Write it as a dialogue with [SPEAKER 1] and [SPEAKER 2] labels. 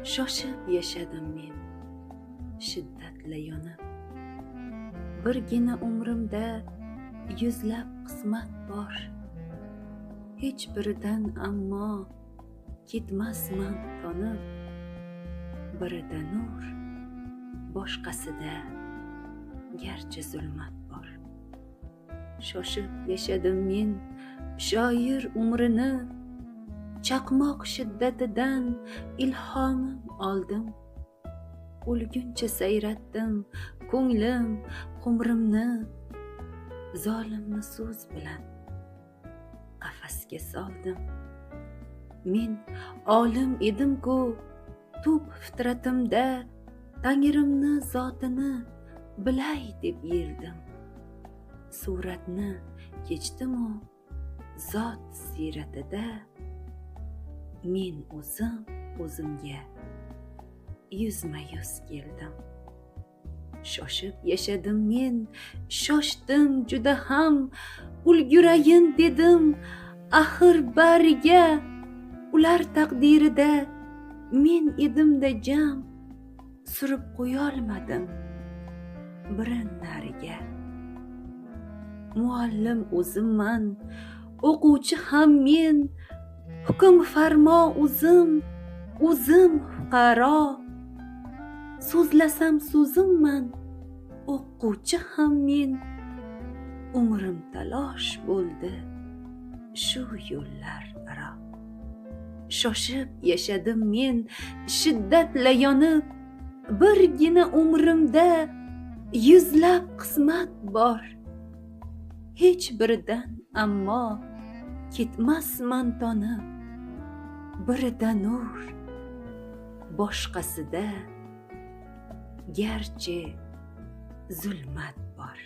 [SPEAKER 1] Shoshib yashadim men, shiddatla yonib. Birgina umrimda yuzlab qismat bor. Hech biridan ammo ketmasman tonib. Birida nur, boshqasida garchi zulmat bor. Shoshib yashadim men shoir umrini, chaqmoq shiddatidan ilhomim oldim. O'lguncha sayratdim ko'nglim, qumrimni, zolimni so'z bilan qafasga soldim. Men olim edim-ku, tub fitratimda Tangrimni zotini bilay deb yerdim. Suratni kechdimu zot siyratida men o'zimga yuzma-yuz keldim. Shoshib yashadim men, shoshdim juda ham, ulgurayin dedim axir bariga. Ular taqdirida men edimda jam, surib qo'yolmadim birin nariga. Muallim o'zimman, o'quvchi ham men, hukm farmo o'zim fuqaro. So'zlasam so'zimman, o'quvchi ham men. Umrim talosh bo'ldi shu yo'llar aro. Shoshib yashadim men, shiddatla yonib. Birgina umrimda yuzlab qismat bor. Hech biridan ammo ketmasman tonib. Birida nur, boshqasida garchi zulmat bor.